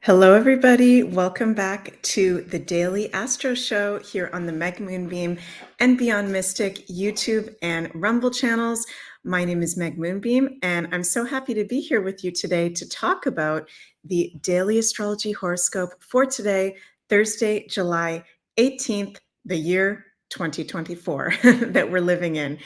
Hello, everybody. Welcome back to the Daily Astro Show here on the Meg Moonbeam and Beyond Mystic YouTube and Rumble channels. My name is Meg Moonbeam, and I'm so happy to be here with you today to talk about the daily astrology horoscope for today, Thursday, July 18th, the year 2024 that we're living in.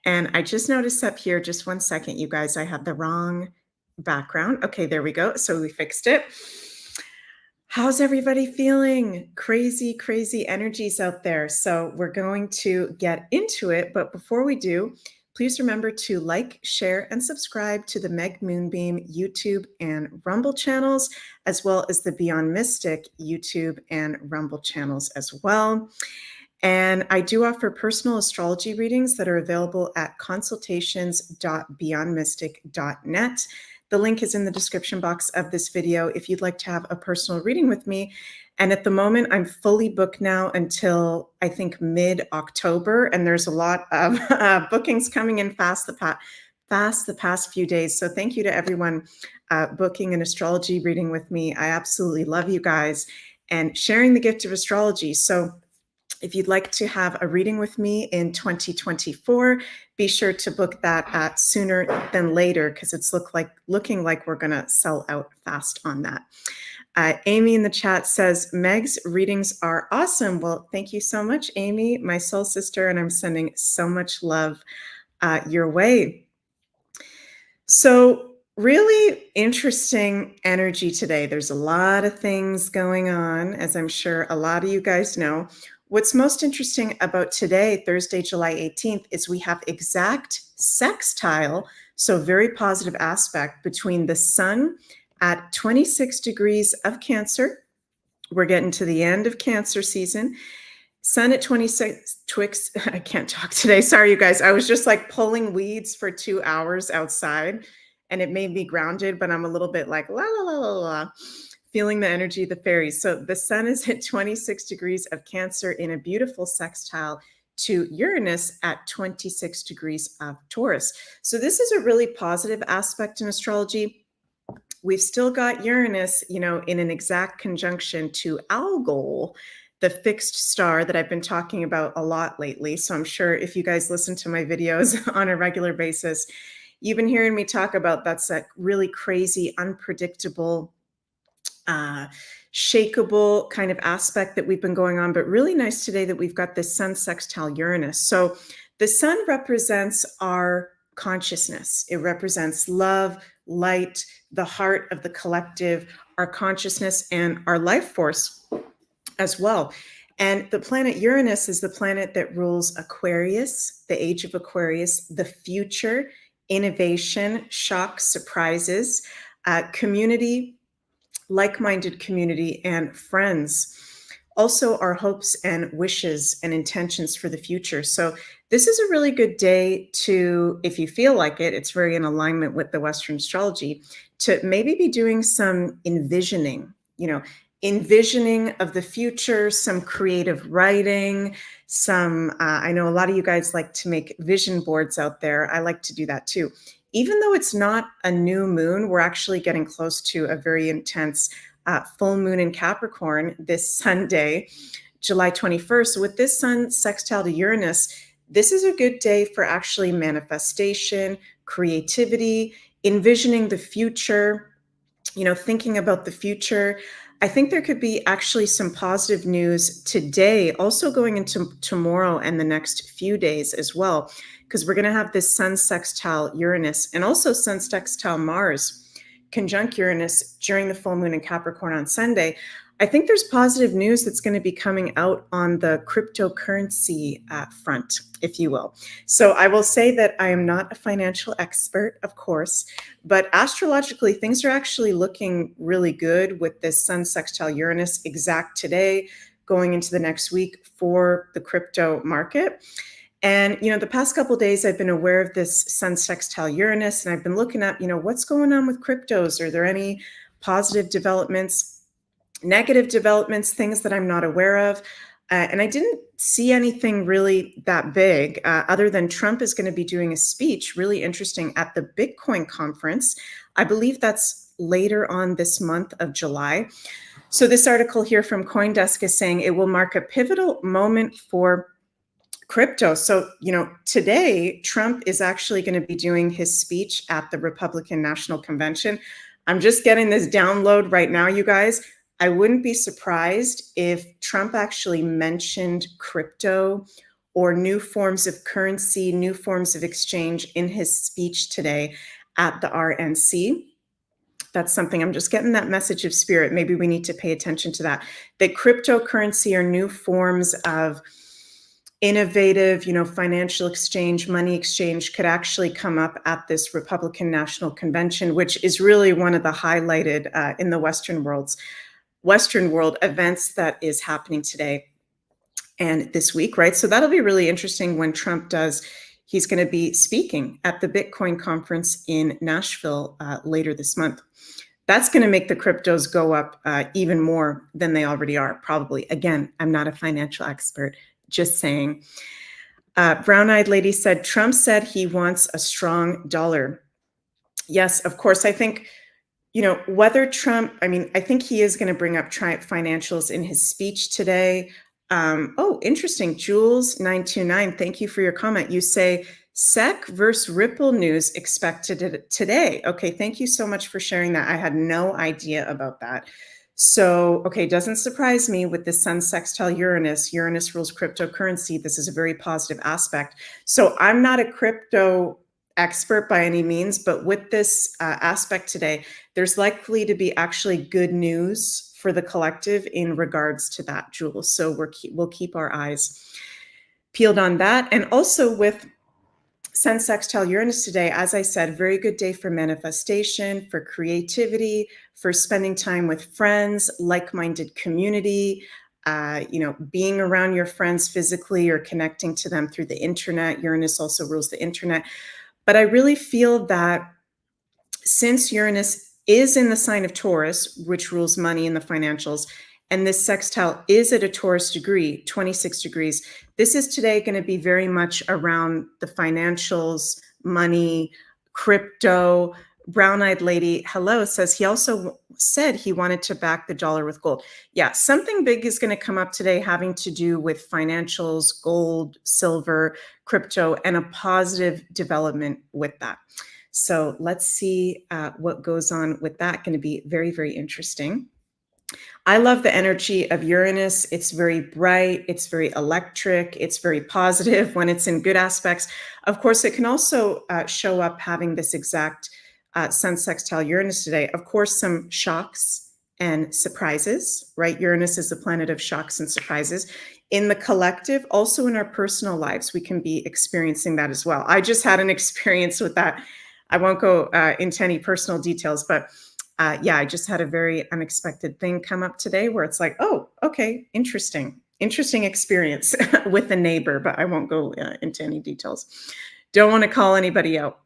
And I just noticed up here, just one second, you guys, I have the wrong background. Okay, there we go. So we fixed it. How's everybody feeling? Crazy, crazy energies out there. So we're going to get into it. But before we do, please remember to like, share, and subscribe to the Meg Moonbeam YouTube and Rumble channels, as well as the Beyond Mystic YouTube and Rumble channels as well. And I do offer personal astrology readings that are available at consultations.beyondmystic.net. The link is in the description box of this video if you'd like to have a personal reading with me. And at the moment, I'm fully booked now until I think mid-October, and there's a lot of bookings coming in fast the past few days. So thank you to everyone booking an astrology reading with me. I absolutely love you guys and sharing the gift of astrology. So if you'd like to have a reading with me in 2024, be sure to book that sooner than later because it's looking like we're going to sell out fast on that. Amy in the chat says, Meg's readings are awesome. Well, thank you so much, Amy, my soul sister, and I'm sending so much love your way. So really interesting energy today. There's a lot of things going on, as I'm sure a lot of you guys know. What's most interesting about today, Thursday, July 18th, is we have exact sextile, so very positive aspect between the sun at 26 degrees of Cancer. We're getting to the end of Cancer season. Sun at 26, I can't talk today. Sorry, you guys. I was just like pulling weeds for 2 hours outside and it made me grounded, but I'm a little bit like la, la, la, la, la. Feeling the energy of the fairies. So the sun is at 26 degrees of Cancer in a beautiful sextile to Uranus at 26 degrees of Taurus. So this is a really positive aspect in astrology. We've still got Uranus, in an exact conjunction to Algol, the fixed star that I've been talking about a lot lately. So I'm sure if you guys listen to my videos on a regular basis, you've been hearing me talk about that's a really crazy, unpredictable, shakeable kind of aspect that we've been going on, but really nice today that we've got this sun sextile Uranus. So the sun represents our consciousness. It represents love, light, the heart of the collective, our consciousness, and our life force as well. And the planet Uranus is the planet that rules Aquarius, the age of Aquarius, the future, innovation, shock, surprises, community, like-minded community, and friends. Also our hopes and wishes and intentions for the future. So this is a really good day to, if you feel like it, it's very in alignment with the Western astrology, to maybe be doing some envisioning, envisioning of the future, some creative writing, I know a lot of you guys like to make vision boards out there. I like to do that too. Even though it's not a new moon, we're actually getting close to a very intense full moon in Capricorn this Sunday, July 21st. So with this sun sextile to Uranus, this is a good day for actually manifestation, creativity, envisioning the future, thinking about the future. I think there could be actually some positive news today, also going into tomorrow and the next few days as well, because we're going to have this sun sextile Uranus and also sun sextile Mars conjunct Uranus during the full moon in Capricorn on Sunday. I think there's positive news that's going to be coming out on the cryptocurrency front, if you will. So I will say that I am not a financial expert, of course, but astrologically, things are actually looking really good with this sun sextile Uranus exact today, going into the next week for the crypto market. And, the past couple of days, I've been aware of this sun sextile Uranus, and I've been looking up, what's going on with cryptos? Are there any positive developments, negative developments, things that I'm not aware of? And I didn't see anything really that big other than Trump is going to be doing a speech, really interesting, at the Bitcoin conference. I believe that's later on this month of July. So this article here from CoinDesk is saying it will mark a pivotal moment for crypto. So, today Trump is actually going to be doing his speech at the Republican National Convention. I'm just getting this download right now, you guys. I wouldn't be surprised if Trump actually mentioned crypto or new forms of currency, new forms of exchange in his speech today at the RNC. That's something I'm just getting that message of spirit. Maybe we need to pay attention to that. That cryptocurrency or new forms of innovative, financial exchange, money exchange could actually come up at this Republican National Convention, which is really one of the highlighted in the Western world events that is happening today and this week, right? So that'll be really interesting when Trump does. He's going to be speaking at the Bitcoin conference in Nashville later this month. That's going to make the cryptos go up even more than they already are, probably. Again, I'm not a financial expert, just saying. Brown-eyed lady said, Trump said he wants a strong dollar. Yes, of course. I think, whether Trump, I think he is going to bring up Triumph financials in his speech today. Oh, interesting. Jules929, thank you for your comment. You say SEC versus Ripple news expected today. Okay, thank you so much for sharing that. I had no idea about that. So, okay, doesn't surprise me with the Sun sextile Uranus. Uranus rules cryptocurrency. This is a very positive aspect. So I'm not a crypto expert by any means, but with this aspect today, there's likely to be actually good news for the collective in regards to that, Jules. So we'll keep our eyes peeled on that. And also with Sun sextile Uranus today, as I said, very good day for manifestation, for creativity, for spending time with friends, like-minded community, being around your friends physically or connecting to them through the internet. Uranus also rules the internet. But I really feel that since Uranus is in the sign of Taurus, which rules money and the financials, and this sextile is at a Taurus degree, 26 degrees, this is today going to be very much around the financials, money, crypto. Brown-eyed lady, hello, says he also said he wanted to back the dollar with gold. Yeah, something big is going to come up today having to do with financials, gold, silver, crypto, and a positive development with that. So let's see what goes on with that. Going to be very, very interesting. I love the energy of Uranus. It's very bright. It's very electric. It's very positive when it's in good aspects. Of course, it can also show up having this exact Sun sextile Uranus today. Of course, some shocks and surprises, right? Uranus is the planet of shocks and surprises. In the collective, also in our personal lives, we can be experiencing that as well. I just had an experience with that. I won't go into any personal details, but yeah, I just had a very unexpected thing come up today where it's like, oh, okay, interesting experience with a neighbor, but I won't go into any details. Don't want to call anybody out.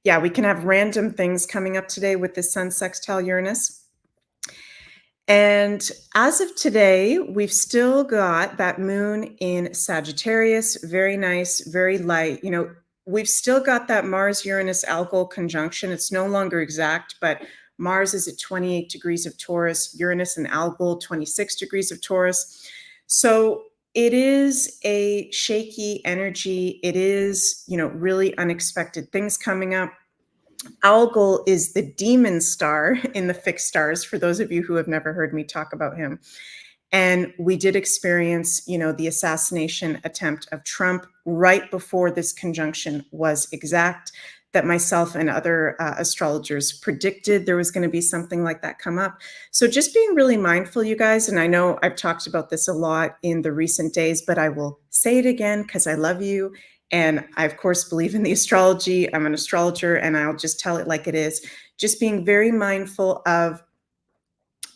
Yeah, we can have random things coming up today with the Sun sextile Uranus. And as of today, we've still got that moon in Sagittarius, very nice, very light. We've still got that Mars-Uranus algol conjunction. It's no longer exact, but Mars is at 28 degrees of Taurus, Uranus and algol, 26 degrees of Taurus. So it is a shaky energy. It is, really unexpected things coming up. Algol is the demon star in the fixed stars, for those of you who have never heard me talk about him. And we did experience, the assassination attempt of Trump right before this conjunction was exact, that myself and other astrologers predicted there was going to be something like that come up. So just being really mindful, you guys, and I know I've talked about this a lot in the recent days, but I will say it again because I love you. And I, of course, believe in the astrology. I'm an astrologer, and I'll just tell it like it is. Just being very mindful of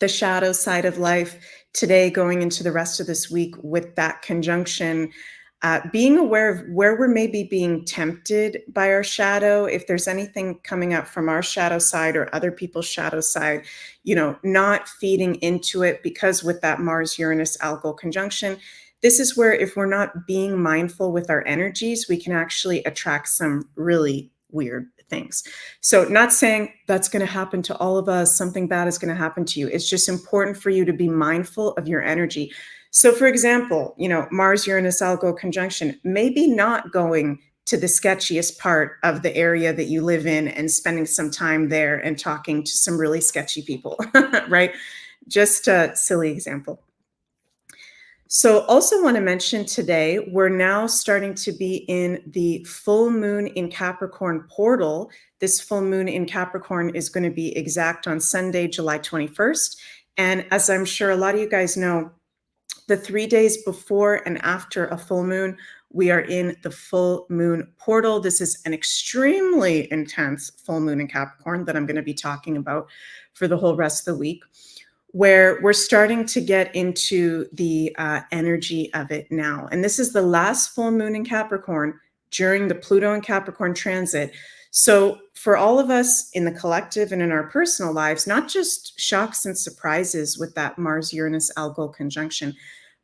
the shadow side of life today, going into the rest of this week with that conjunction, being aware of where we're maybe being tempted by our shadow. If there's anything coming up from our shadow side or other people's shadow side, not feeding into it, because with that Mars-Uranus algol conjunction, this is where if we're not being mindful with our energies, we can actually attract some really weird things. So not saying that's going to happen to all of us, something bad is going to happen to you. It's just important for you to be mindful of your energy. So for example, Mars Uranus Algo conjunction, maybe not going to the sketchiest part of the area that you live in and spending some time there and talking to some really sketchy people, right? Just a silly example. So also want to mention today, we're now starting to be in the full moon in Capricorn portal. This full moon in Capricorn is going to be exact on Sunday, July 21st. And as I'm sure a lot of you guys know, the 3 days before and after a full moon, we are in the full moon portal. This is an extremely intense full moon in Capricorn that I'm going to be talking about for the whole rest of the week, where we're starting to get into the energy of it now. And this is the last full moon in Capricorn during the Pluto and Capricorn transit. So for all of us in the collective and in our personal lives, not just shocks and surprises with that Mars-Uranus Algol conjunction,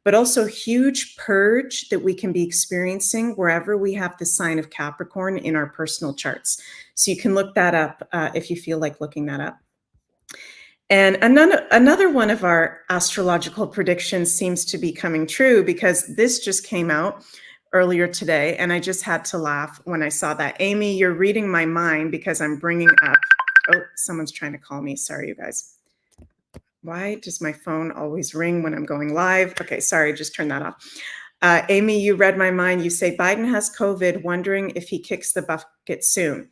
but also huge purge that we can be experiencing wherever we have the sign of Capricorn in our personal charts. So you can look that up if you feel like looking that up. And another one of our astrological predictions seems to be coming true, because this just came out earlier today, and I just had to laugh when I saw that. Amy, you're reading my mind because I'm bringing up, oh, someone's trying to call me. Sorry, you guys. Why does my phone always ring when I'm going live? Okay, sorry, just turn that off. Amy, you read my mind. You say Biden has COVID, wondering if he kicks the bucket soon.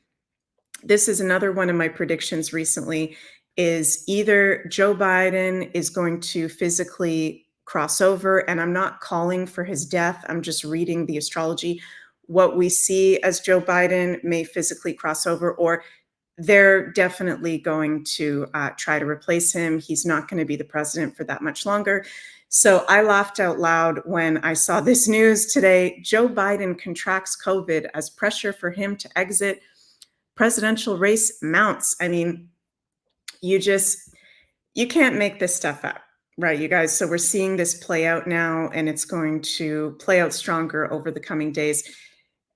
This is another one of my predictions recently, is either Joe Biden is going to physically cross over, and I'm not calling for his death, I'm just reading the astrology. What we see as Joe Biden may physically cross over, or they're definitely going to try to replace him. He's not going to be the president for that much longer. So I laughed out loud when I saw this news today. Joe Biden contracts COVID as pressure for him to exit presidential race mounts. I mean, you can't make this stuff up, right, you guys? So we're seeing this play out now, and it's going to play out stronger over the coming days.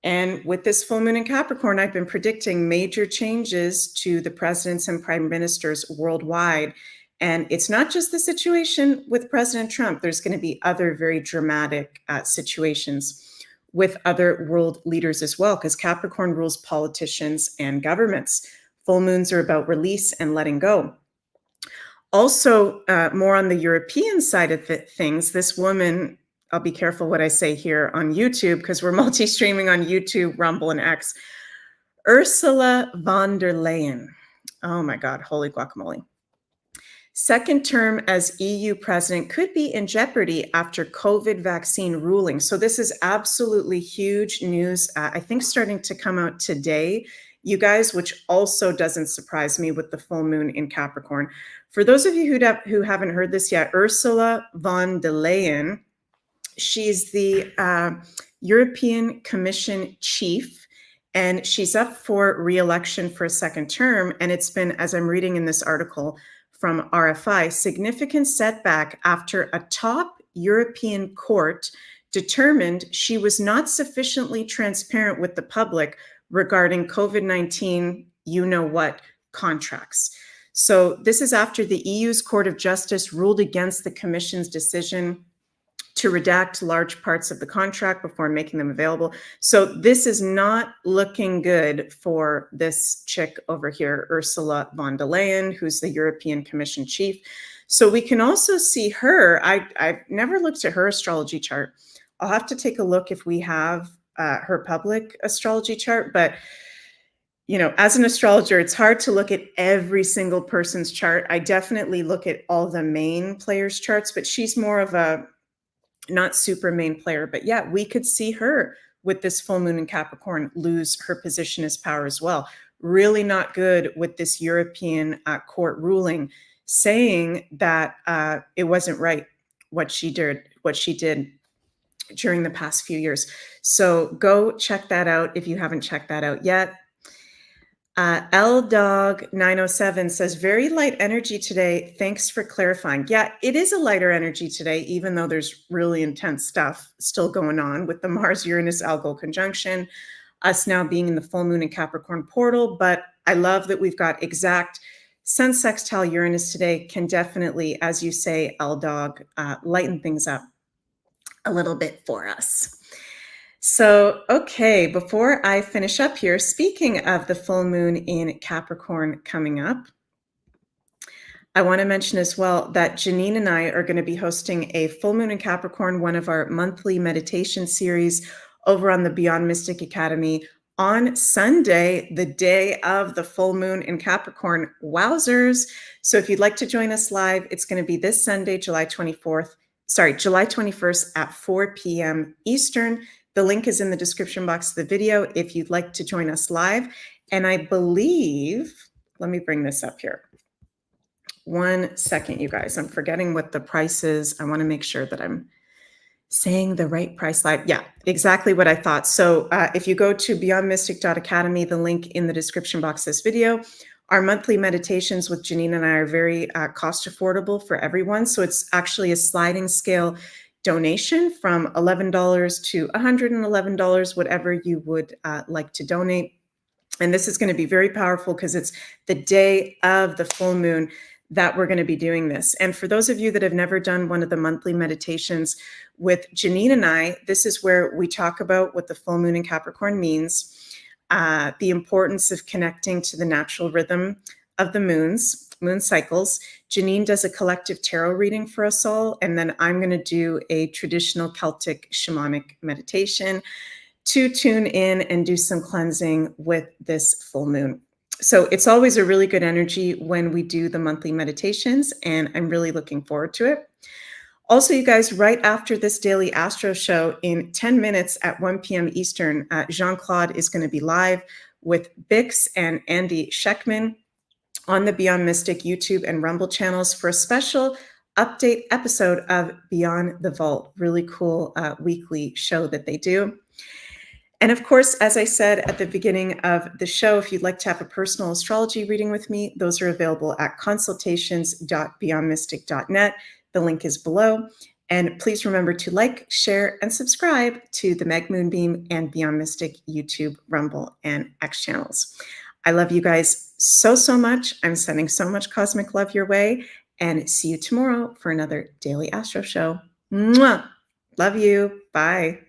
And with this full moon in Capricorn, I've been predicting major changes to the presidents and prime ministers worldwide. And it's not just the situation with President Trump. There's going to be other very dramatic situations with other world leaders as well, because Capricorn rules politicians and governments. Full moons are about release and letting go. Also, more on the European side of things, this woman, I'll be careful what I say here on YouTube, because we're multi-streaming on YouTube, Rumble, and X. Ursula von der Leyen. Oh my God, holy guacamole. Second term as EU president could be in jeopardy after COVID vaccine ruling. So this is absolutely huge news. I think starting to come out today, you guys, which also doesn't surprise me with the full moon in Capricorn. For those of you who haven't heard this yet, Ursula von der Leyen, she's the European Commission chief, and she's up for re-election for a second term. And it's been, as I'm reading in this article from RFI, significant setback after a top European court determined she was not sufficiently transparent with the public regarding COVID-19, you-know-what, contracts. So this is after the EU's Court of Justice ruled against the Commission's decision to redact large parts of the contract before making them available. So this is not looking good for this chick over here, Ursula von der Leyen, who's the European Commission chief. So we can also see her. I've never looked at her astrology chart. I'll have to take a look if we have her public astrology chart. But, you know, as an astrologer, it's hard to look at every single person's chart. I definitely look at all the main players' charts, but she's more of a not super main player. But yeah, we could see her with this full moon in Capricorn lose her position as power as well. Really not good with this European court ruling saying that it wasn't right what she did during the past few years. So go check that out if you haven't checked that out yet. LDog907 says, very light energy today. Thanks for clarifying. Yeah, it is a lighter energy today, even though there's really intense stuff still going on with the Mars-Uranus Algol conjunction. us now being in the full moon in Capricorn portal, but I love that we've got exact Sun sextile Uranus today. Can definitely, as you say, L-Dog, lighten things up a little bit for us. So, okay, before I finish up here, speaking of the full moon in Capricorn coming up, I want to mention as well that Janine and I are going to be hosting a full moon in Capricorn, one of our monthly meditation series over on the Beyond Mystic Academy on Sunday, the day of the full moon in Capricorn. Wowzers. So if you'd like to join us live, it's going to be this Sunday, July 21st at 4 p.m. Eastern. The link is in the description box of the video if you'd like to join us live. And I believe, let me bring this up here. 1 second, you guys. I'm forgetting what the price is. I want to make sure that I'm saying the right price slide. Yeah, exactly what I thought. So if you go to beyondmystic.academy, the link in the description box of this video, our monthly meditations with Janine and I are very cost affordable for everyone. So it's actually a sliding scale donation from $11 to $111, whatever you would like to donate. And this is going to be very powerful because it's the day of the full moon that we're going to be doing this. And for those of you that have never done one of the monthly meditations with Janine and I, this is where we talk about what the full moon in Capricorn means, the importance of connecting to the natural rhythm of the moon cycles. Janine does a collective tarot reading for us all, and then I'm going to do a traditional Celtic shamanic meditation to tune in and do some cleansing with this full moon. So it's always a really good energy when we do the monthly meditations, and I'm really looking forward to it. Also, you guys, right after this daily Astro show in 10 minutes at 1 p.m. Eastern, Jean-Claude is going to be live with Bix and Andy Sheckman on the Beyond Mystic YouTube and Rumble channels for a special update episode of Beyond the Vault. Really cool weekly show that they do. And of course, as I said at the beginning of the show, if you'd like to have a personal astrology reading with me, those are available at consultations.beyondmystic.net. The link is below. And please remember to like, share, and subscribe to the Meg Moonbeam and Beyond Mystic YouTube, Rumble, and X channels. I love you guys so, so much. I'm sending so much cosmic love your way. And see you tomorrow for another Daily Astro Show. Mwah! Love you. Bye.